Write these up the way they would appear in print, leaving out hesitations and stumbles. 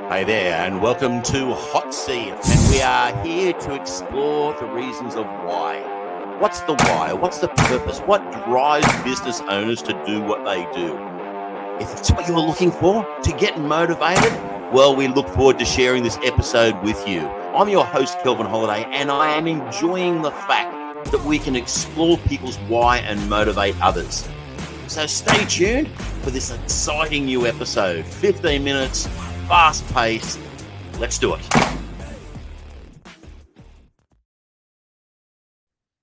Hey there, and welcome to Hot Seat. And we are here to explore the reasons of why. What's the why? What's the purpose? What drives business owners to do what they do? If it's what you're looking for, to get motivated, well, we look forward to sharing this episode with you. I'm your host, Kelvin Holiday, and I am enjoying the fact that we can explore people's why and motivate others. So stay tuned for this exciting new episode. 15 minutes, fast paced. Let's do it.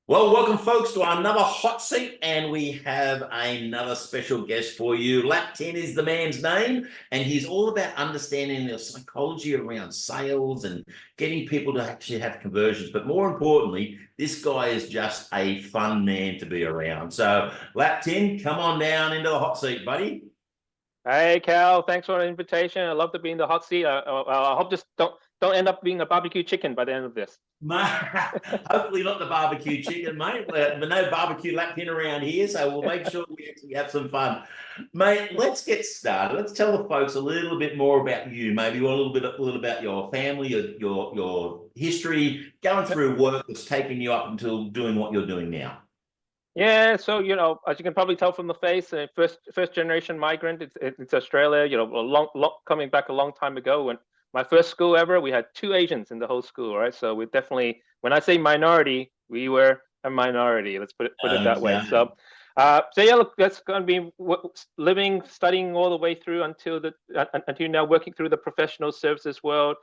Well, welcome, folks, to another hot seat, and we have another special guest for you. Lap-Tin is the man's name, and he's all about understanding the psychology around sales and getting people to actually have conversions. But more importantly, this guy is just a fun man to be around. So, Lap-Tin, come on down into the hot seat, buddy. Hey Cal, thanks for the invitation. I love to be in the hot seat. I hope this don't end up being a barbecue chicken by the end of this. Hopefully not the barbecue chicken, mate. But no barbecue Lap-Tin around here, so we'll make sure we actually have some fun, mate. Let's get started. Let's tell the folks a little bit more about you, maybe a little about your family, your history, going through work that's taken you up until doing what you're doing now. Yeah, so as you can probably tell from the face, first generation migrant. It's Australia. Coming back a long time ago. When my first school ever, we had 2 Asians in the whole school, right? So we're definitely, when I say minority, we were a minority. Let's put it that way. Okay. So yeah, look, that's going to be living, studying all the way through until now, working through the professional services world.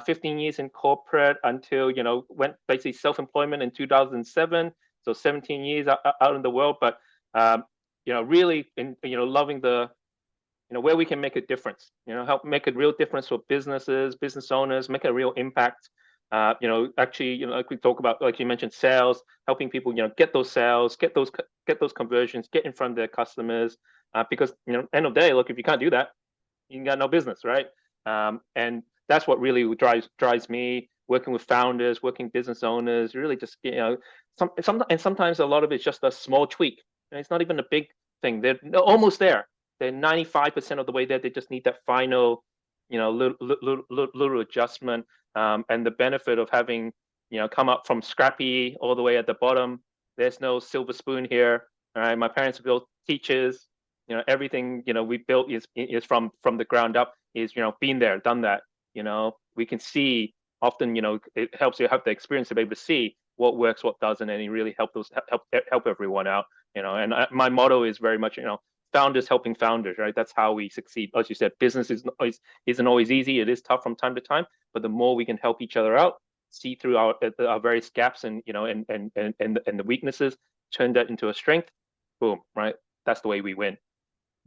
15 years in corporate until went basically self-employment in 2007. So 17 years out in the world, but really loving the where we can make a difference. Help make a real difference for businesses, business owners, make a real impact. Actually, like we talk about, like you mentioned, sales, helping people, get those sales, get those conversions, get in front of their customers. Because end of the day, look, if you can't do that, you got no business, right? And that's what really drives me. Working with founders, working business owners, really just sometimes a lot of it's just a small tweak. It's not even a big thing. They're almost there. They're 95% of the way there. They just need that final, little adjustment. And the benefit of having, come up from scrappy all the way at the bottom. There's no silver spoon here. All right, my parents built teachers. Everything we built is from the ground up. Is been there, done that. We can see often. It helps you have the experience to be able to see what works, what doesn't, and you really help everyone out. And my motto is very much founders helping founders, right? That's how we succeed. As you said, business isn't always easy. It is tough from time to time, but the more we can help each other out, see through our various gaps and and the weaknesses, turn that into a strength. Boom, right? That's the way we win.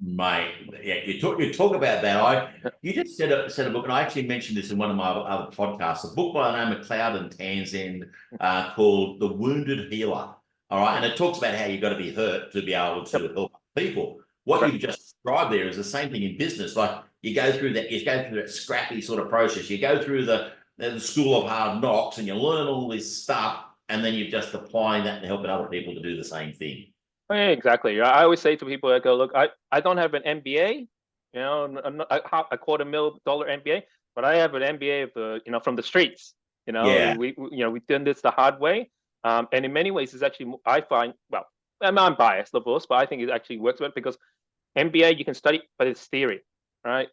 Mate, yeah, you talk about that. You just said a book, and I actually mentioned this in one of my other podcasts. A book by the name of Cloud and Townsend called "The Wounded Healer." All right, and it talks about how you've got to be hurt to be able to help people. What you've just described there is the same thing in business. Like you go through that scrappy sort of process. You go through the school of hard knocks, and you learn all this stuff, and then you're just applying that and helping other people to do the same thing. Oh, yeah, exactly. I always say to people, I go, look, I don't have an MBA, I'm not a $250,000 MBA, but I have an MBA of from the streets. Yeah. We've done this the hard way, and in many ways, it's actually I find well, I'm biased, of course, but I think it actually works well because MBA you can study, but it's theory, right?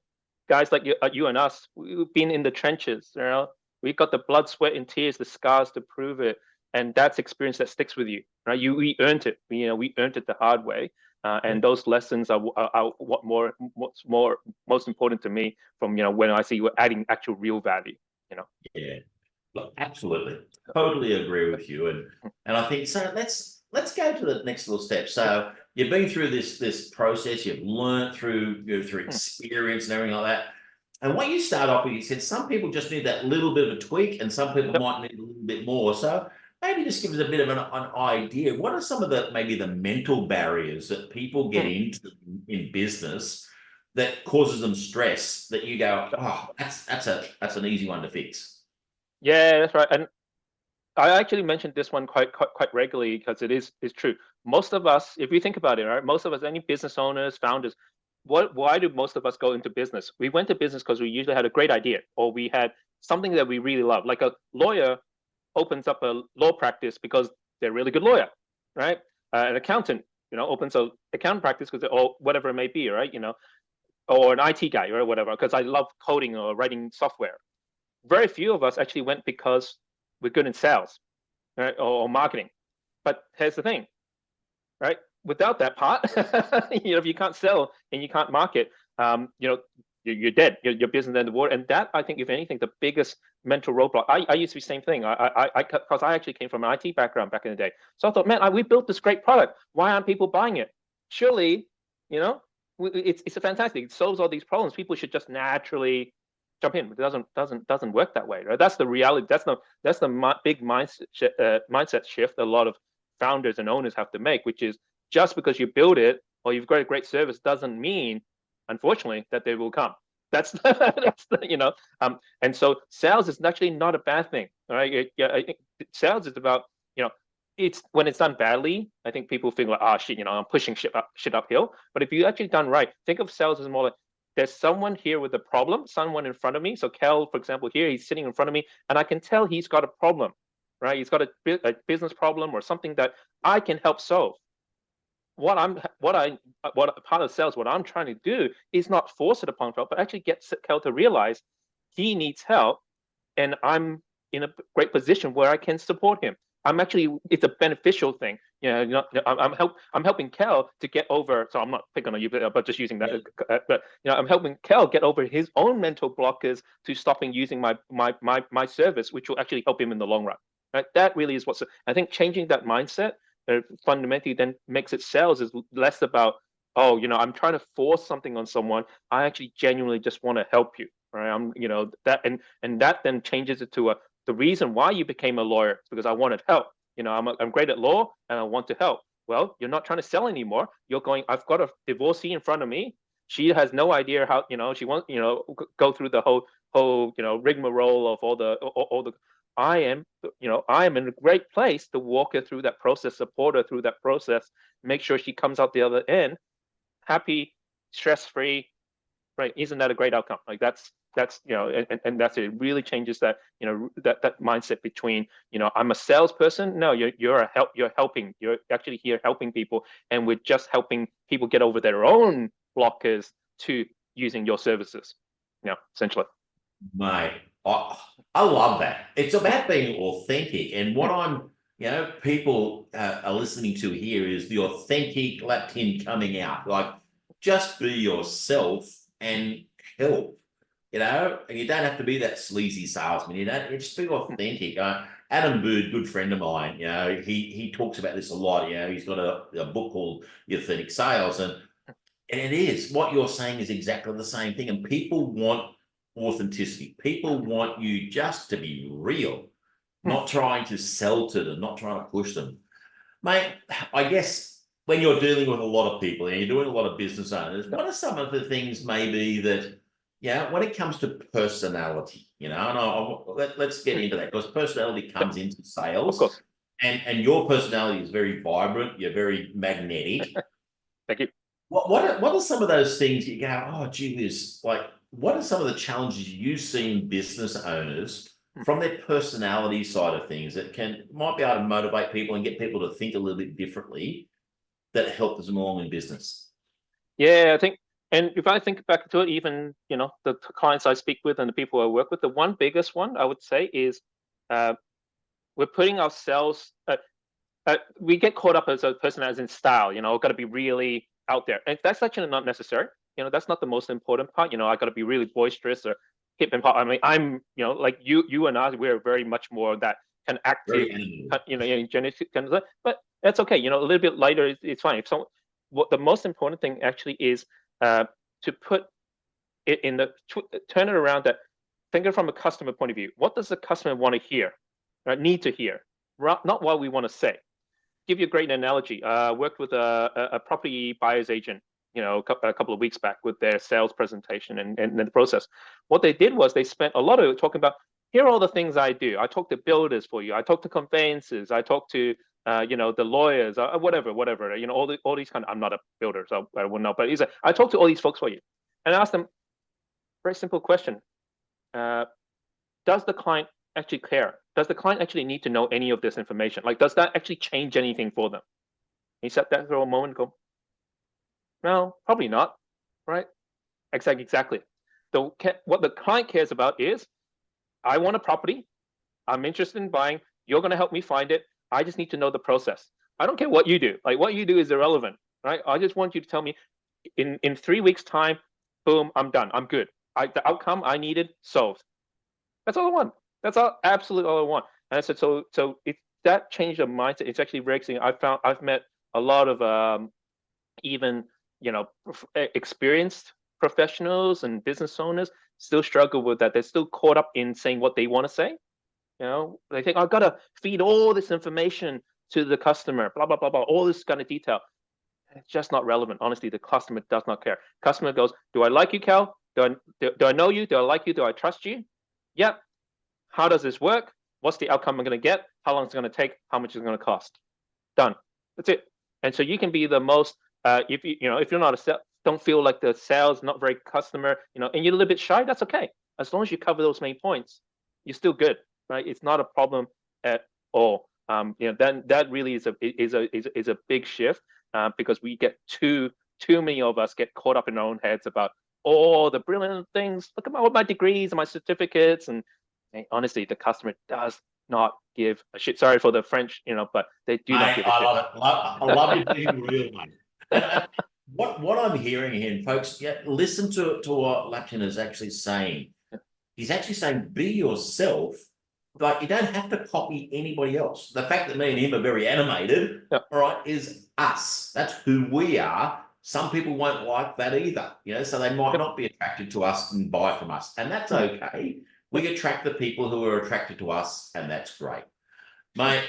Guys like you and us, we've been in the trenches. We got the blood, sweat, and tears, the scars to prove it, and that's experience that sticks with you, right? We earned it. We earned it the hard way, and those lessons are what's most important to me from when I see you adding actual real value. Yeah. Look, absolutely, totally agree with you, and I think so. Let's go to the next little step. So you've been through this process, you've learned through through experience and everything like that. And what you start off with, you said some people just need that little bit of a tweak, and some people Yep. might need a little bit more. So maybe just give us a bit of an idea. What are some of maybe the mental barriers that people get into in business that causes them stress that you go, oh, that's an easy one to fix. Yeah, that's right. And I actually mentioned this one quite regularly because it is true. Most of us, if you think about it, right, most of us, any business owners, founders, why do most of us go into business? We went to business because we usually had a great idea, or we had something that we really love. Like a lawyer opens up a law practice because they're a really good lawyer, right? An accountant, opens a accounting practice because, or whatever it may be, right? Or an IT guy or whatever, because I love coding or writing software. Very few of us actually went because we're good in sales, right? Or marketing. But here's the thing, right? Without that part, if you can't sell and you can't market, you're dead. Your business in the water. And that, I think, if anything, the biggest mental roadblock. I used to be the same thing. Because I actually came from an IT background back in the day. So I thought, man, we built this great product. Why aren't people buying it? Surely, it's a fantastic. It solves all these problems. People should just naturally jump in. But it doesn't work that way, right? That's the reality. That's the big mindset shift a lot of founders and owners have to make, which is just because you build it or you've got a great service doesn't mean, unfortunately, that they will come. That's and so sales is actually not a bad thing. All right. I think sales is about, it's when it's done badly, I think people feel like, shit, I'm pushing shit uphill. But if you actually done right, think of sales as more like there's someone here with a problem, someone in front of me. So Kel, for example, here, he's sitting in front of me and I can tell he's got a problem, right? He's got a business problem or something that I can help solve. What part of sales, what I'm trying to do is not force it upon Kel, but actually get Kel to realize he needs help, and I'm in a great position where I can support him. It's a beneficial thing. I'm helping Kel to get over. So I'm not picking on you, but just using that. Yeah. But I'm helping Kel get over his own mental blockers to stopping using my service, which will actually help him in the long run. Right? That really is what's. I think changing that mindset fundamentally then makes it sales is less about, I'm trying to force something on someone. I actually genuinely just want to help you, right? That, and that then changes it to the reason why you became a lawyer is because I wanted help. I'm great at law and I want to help. Well, you're not trying to sell anymore. You're going, I've got a divorcee in front of me. She has no idea how, she wants, go through the whole, rigmarole of all the I am in a great place to walk her through that process, support her through that process, make sure she comes out the other end happy, stress-free, right? Isn't that a great outcome? Like that's and that's it. Really changes that that mindset between I'm a salesperson. No, you're helping. You're actually here helping people, and we're just helping people get over their own blockers to using your services. Essentially. Mate, I love that. It's about being authentic. And what people are listening to here is the authentic Lap-Tin coming out. Like, just be yourself and help, and you don't have to be that sleazy salesman. You just be authentic. Adam Bird, good friend of mine, he talks about this a lot. He's got a book called The Authentic Sales. And it is what you're saying is exactly the same thing. And people want authenticity. People want you just to be real, not trying to sell to them, not trying to push them. Mate, I guess when you're dealing with a lot of people and you're doing a lot of business owners, what are some of the things maybe that, when it comes to personality, let's get into that, because personality comes into sales. Of course. And your personality is very vibrant. You're very magnetic. Thank you. What are some of those things you go, oh, gee whiz, like, what are some of the challenges you see in business owners from their personality side of things that might be able to motivate people and get people to think a little bit differently that help them along in business? Yeah, I think, and if I think back to it, even the clients I speak with and the people I work with, the one biggest one I would say is we're putting ourselves. We get caught up as a person as in style. Got to be really out there, and that's actually not necessary. That's not the most important part. I got to be really boisterous or hip and pop. I mean, I'm like you and I, we're very much more that kind of active, genetic kind of. But that's okay. A little bit lighter is fine. What the most important thing actually is to put it in turn it around. That think of it from a customer point of view. What does the customer want to hear? Need to hear, not what we want to say. Give you a great analogy. Worked with a property buyer's agent, a couple of weeks back with their sales presentation and the process. What they did was they spent a lot of it talking about, here are all the things I do. I talk to builders for you. I talk to conveyancers. I talk to the lawyers, whatever, all these kind of, I'm not a builder, so I wouldn't know, but he's like, I talk to all these folks for you. And I asked them, very simple question. Does the client actually care? Does the client actually need to know any of this information? Like, does that actually change anything for them? He sat there for a moment and go, no, probably not, right? Exactly. What the client cares about is, I want a property, I'm interested in buying, you're going to help me find it. I just need to know the process. I don't care what you do. Like, what you do is irrelevant, right? I just want you to tell me in 3 weeks time, boom, I'm done. I'm good. The outcome I needed solved. That's all I want. That's absolutely all I want. And I said, so if that changed the mindset, it's actually very exciting. I've met a lot of even experienced professionals and business owners still struggle with that. They're still caught up in saying what they want to say. They think, I've got to feed all this information to the customer, blah blah blah blah, all this kind of detail. It's just not relevant. Honestly, the customer does not care. Customer goes, do I like you, Cal? Do I know you? Do I like you? Do I trust you? Yep. How does this work? What's the outcome I'm going to get? How long is it going to take? How much is it going to cost? Done. That's it. And so you can be the most if you're not don't feel like the sales not very customer, and you're a little bit shy, that's okay. As long as you cover those main points, you're still good, right? It's not a problem at all. Then that really is a big shift, because we get too many of us get caught up in our own heads about all the brilliant things. Look at all my degrees and my certificates, and honestly, the customer does not give a shit. Sorry for the French, but they do not give a shit. Love it. I love you being real, mate. And what I'm hearing here, folks, listen to what Lap-Tin is actually saying. He's actually saying, be yourself, but you don't have to copy anybody else. The fact that me and him are very animated, all right, is us. That's who we are. Some people won't like that either, so they might not be attracted to us and buy from us. And that's okay. We attract the people who are attracted to us, and that's great. Mate,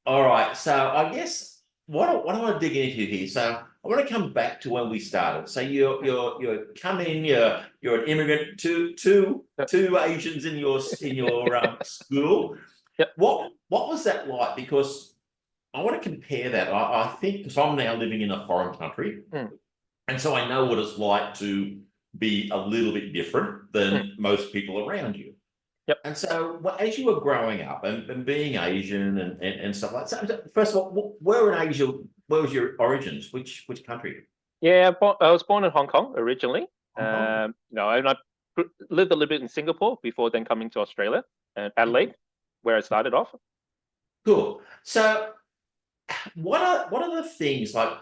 all right. So I guess what I want to dig into here. So I want to come back to when we started. So you're come in, you're an immigrant, two Asians in your school. Yep. What was that like? Because I want to compare that. I think, because I'm now living in a foreign country, and so I know what it's like to be a little bit different than most people around you. Yep. And so as you were growing up and being Asian and stuff like that, so first of all, where in Asia, where was your origins? Which country? Yeah, I was born in Hong Kong originally. Hong Kong. And I lived a little bit in Singapore before then coming to Australia and Adelaide, where I started off. Cool. So what are the things, like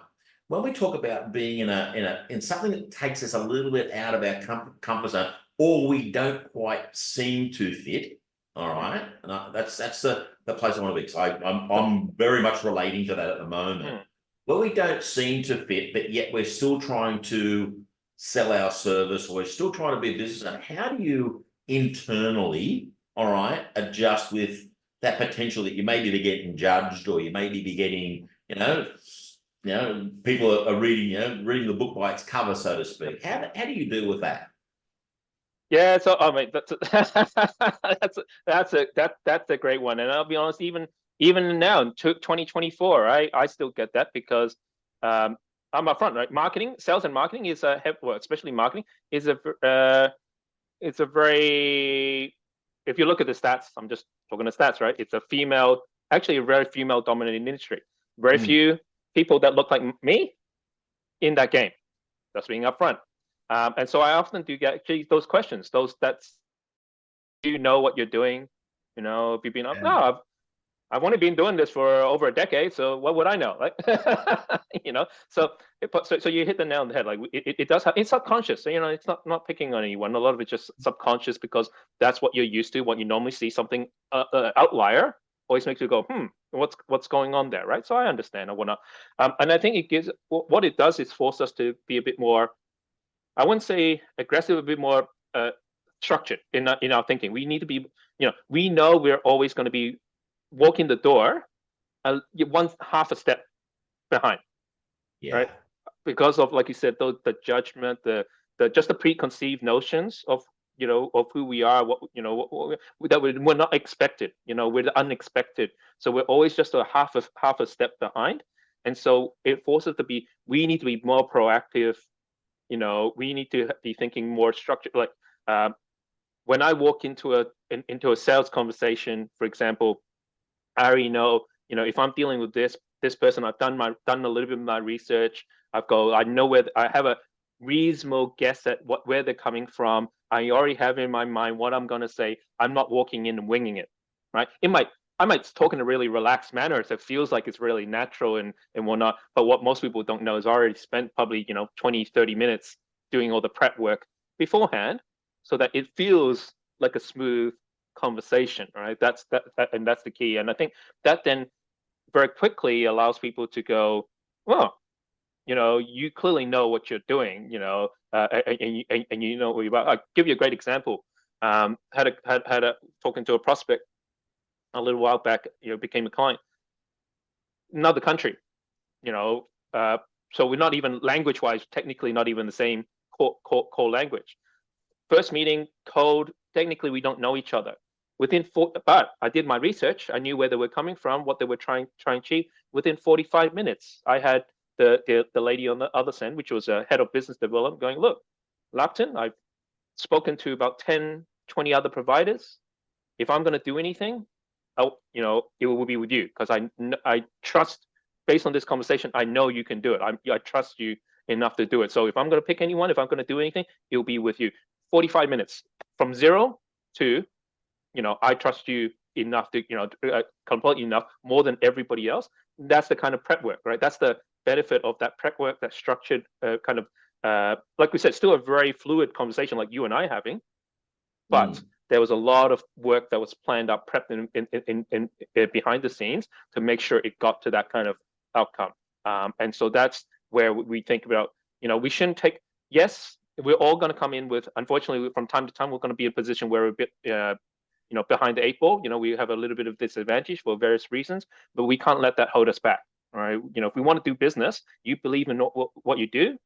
when we talk about being in something that takes us a little bit out of our comfort zone, or we don't quite seem to fit, all right? And that's the place I want to be, because I'm very much relating to that at the moment. Where we don't seem to fit, but yet we're still trying to sell our service, or we're still trying to be a business owner. How do you internally, all right, adjust with that potential that you may be getting judged, or you may be getting, people are reading the book by its cover, so to speak. How do you deal with that? Yeah, so that's a great one, and I'll be honest, even now in 2024, I still get that, because I'm upfront, right? Sales and marketing is especially marketing is it's a very, if you look at the stats, I'm just talking the stats, right? It's a very female dominated industry. Very few people that look like me in that game. That's being upfront. And so I often do get those questions. Do you know what you're doing? If you've been up, no, I've only been doing this for over a decade, so what would I know? Like, So you hit the nail on the head. Like it does have, it's subconscious. So, it's not picking on anyone. A lot of it's just subconscious, because that's what you're used to. What you normally see, something outlier always makes you go, what's going on there, right? So I understand and whatnot. And I think what it does is force us to be a bit more, I wouldn't say aggressive, a bit more structured in our thinking. We need to be, we know we're always going to be walking the door one half a step behind, right? Because of, like you said, the judgment, the just the preconceived notions of of who we are, that we're not expected. We're the unexpected. So we're always just a half a step behind. And so it forces us to be, we need to be more proactive. We need to be thinking more structured. Like when I walk into a sales conversation, for example, I already know, if I'm dealing with this person, I've done a little bit of my research. I know where I have a reasonable guess at where they're coming from. I already have in my mind what I'm going to say. I'm not walking in and winging it, right? I might talk in a really relaxed manner, so it feels like it's really natural and whatnot. But what most people don't know is I already spent probably 20, 30 minutes doing all the prep work beforehand, so that it feels like a smooth conversation, right? And that's the key. And I think that then very quickly allows people to go, well, you clearly know what you're doing, and you know what you're about. I'll give you a great example. Had a talking to a prospect a little while back, became a client, another country, you know, so we're not even language-wise, technically not even the same core language. First meeting, code, technically we don't know each other. But I did my research. I knew where they were coming from, what they were trying to achieve. Within 45 minutes, I had the lady on the other end, which was a head of business development, going, look, Lap-Tin, I've spoken to about 10, 20 other providers. If I'm going to do anything, it will be with you, because I trust, based on this conversation, I know you can do it. I trust you enough to do it. So if I'm going to pick anyone, if I'm going to do anything, it'll be with you. 45 minutes from zero to, I trust you enough to, completely enough, more than everybody else. That's the kind of prep work, right? That's the benefit of that prep work, that structured kind of, like we said, still a very fluid conversation like you and I having, but there was a lot of work that was planned up, prepped in behind the scenes to make sure it got to that kind of outcome. And so that's where we think about, we shouldn't take, yes, we're all going to come in with, unfortunately, from time to time, we're going to be in a position where we're a bit, behind the eight ball. We have a little bit of disadvantage for various reasons, but we can't let that hold us back. All right. If we want to do business, you believe in what you do,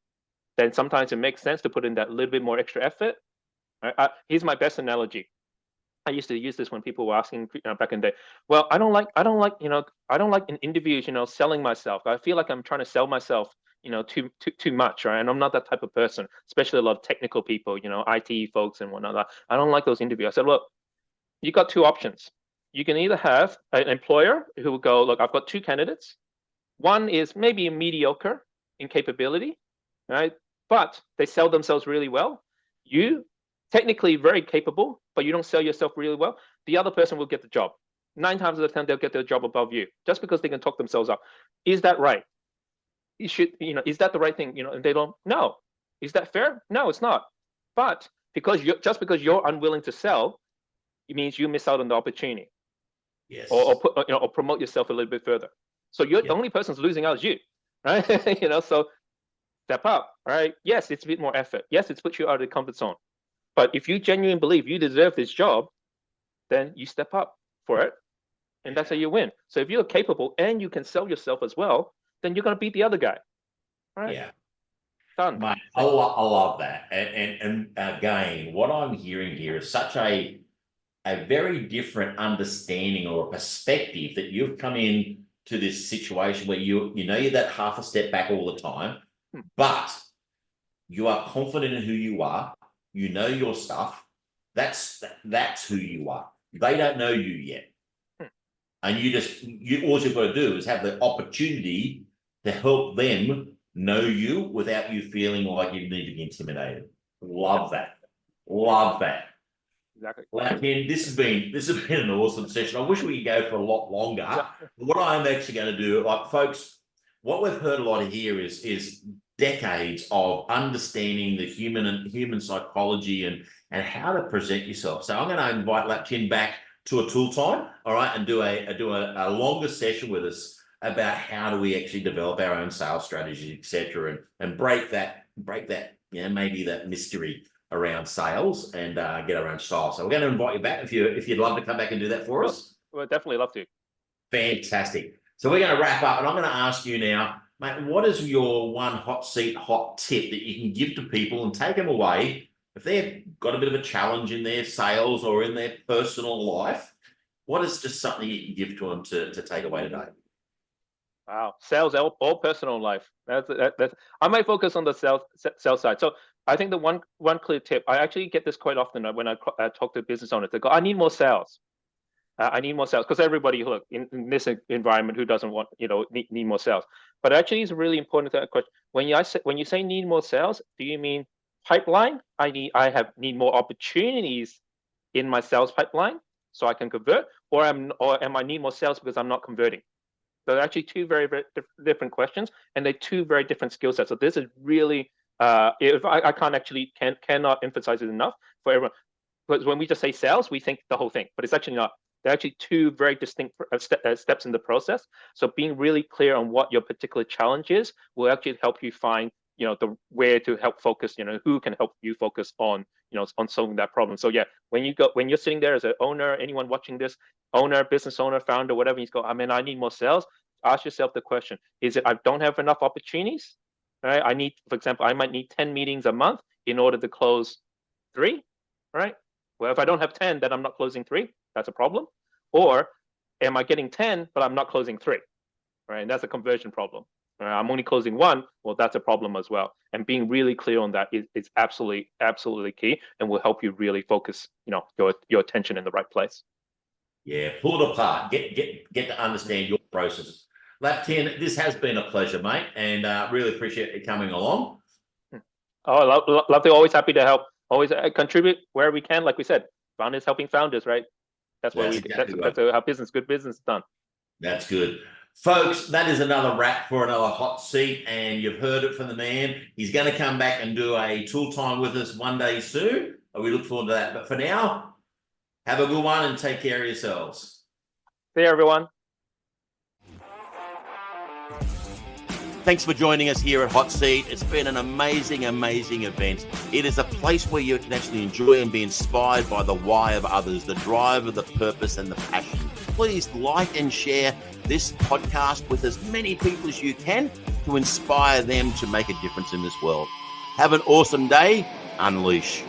then sometimes it makes sense to put in that little bit more extra effort. Right? Here's my best analogy. I used to use this when people were asking back in the day. Well, I don't like in interviews, selling myself. I feel like I'm trying to sell myself, too much, right? And I'm not that type of person, especially a lot of technical people, IT folks and whatnot. I don't like those interviews. I said, look, you got two options. You can either have an employer who will go, look, I've got two candidates. One is maybe mediocre in capability, right? But they sell themselves really well. You technically very capable, but you don't sell yourself really well. The other person will get the job. 9 times out of 10, they'll get the job above you just because they can talk themselves up. Is that right? Is that the right thing? And they don't. No. Is that fair? No, it's not. But because you're unwilling to sell, it means you miss out on the opportunity. Yes. Or promote yourself a little bit further. So you're the only person who's losing out is you, right? So step up, right? Yes, it's a bit more effort. Yes, it's put you out of the comfort zone. But if you genuinely believe you deserve this job, then you step up for it, and that's how you win. So if you're capable and you can sell yourself as well, then you're going to beat the other guy. Right? Yeah. Done. Mate, I love that. And again, what I'm hearing here is such a very different understanding or a perspective that you've come in to this situation where you're that half a step back all the time, but you are confident in who you are. You know your stuff. That's who you are. They don't know you yet. And all you've got to do is have the opportunity to help them know you without you feeling like you need to be intimidated. Love that. Love that. Exactly. Lap-Tin, this has been an awesome session. I wish we could go for a lot longer. What I'm actually going to do, like folks, what we've heard a lot of here is decades of understanding the human psychology and how to present yourself. So I'm going to invite Lap-Tin back to a tool time, all right, and do a longer session with us about how do we actually develop our own sales strategies, etc., and break that maybe that mystery around sales and get our own style. So we're going to invite you back if you'd love to come back and do that for us. We'll definitely love to. Fantastic. So we're going to wrap up, and I'm going to ask you now, mate, what is your one hot seat hot tip that you can give to people and take them away if they've got a bit of a challenge in their sales or in their personal life, what is just something you can give to them to take away today? Wow, sales all personal life. That's. I might focus on the sales side. So I think the one clear tip. I actually get this quite often when I talk to business owners. They go, "I need more sales. I need more sales," because everybody, look, in this environment, who doesn't want need more sales? But actually, it's really important to that question. When you say need more sales, do you mean pipeline? Need more opportunities in my sales pipeline so I can convert, or am I need more sales because I'm not converting? So they're actually two very, very different questions, and they're two very different skill sets. So this is really, if I can't actually cannot emphasize it enough for everyone. Because when we just say sales, we think the whole thing, but it's actually not. They're actually two very distinct steps in the process. So being really clear on what your particular challenge is will actually help you find, the where to help focus, who can help you focus on, on solving that problem. So yeah, when you're sitting there as an owner, anyone watching this, owner, business owner, founder, whatever, you go, I need more sales. Ask yourself the question: is it I don't have enough opportunities? Right? For example, I might need 10 meetings a month in order to close 3. Right? Well, if I don't have 10, then I'm not closing 3. That's a problem. Or am I getting 10, but I'm not closing 3? Right? And that's a conversion problem. Right? I'm only closing 1. Well, that's a problem as well. And being really clear on that is absolutely key, and will help you really focus, your attention in the right place. Yeah, pull it apart. Get to understand your processes. Lap-Tin, this has been a pleasure, mate, and really appreciate you coming along. Oh, love to. Always happy to help. Always contribute where we can. Like we said, founders helping founders, right? That's how good business is done. That's good. Folks, that is another wrap for another hot seat, and you've heard it from the man. He's going to come back and do a tool time with us one day soon. We look forward to that. But for now, have a good one and take care of yourselves. See you, everyone. Thanks for joining us here at Hot Seat. It's been an amazing event. It is a place where you can actually enjoy and be inspired by the why of others, the drive of the purpose and the passion. Please like and share this podcast with as many people as you can to inspire them to make a difference in this world. Have an awesome day. Unleash.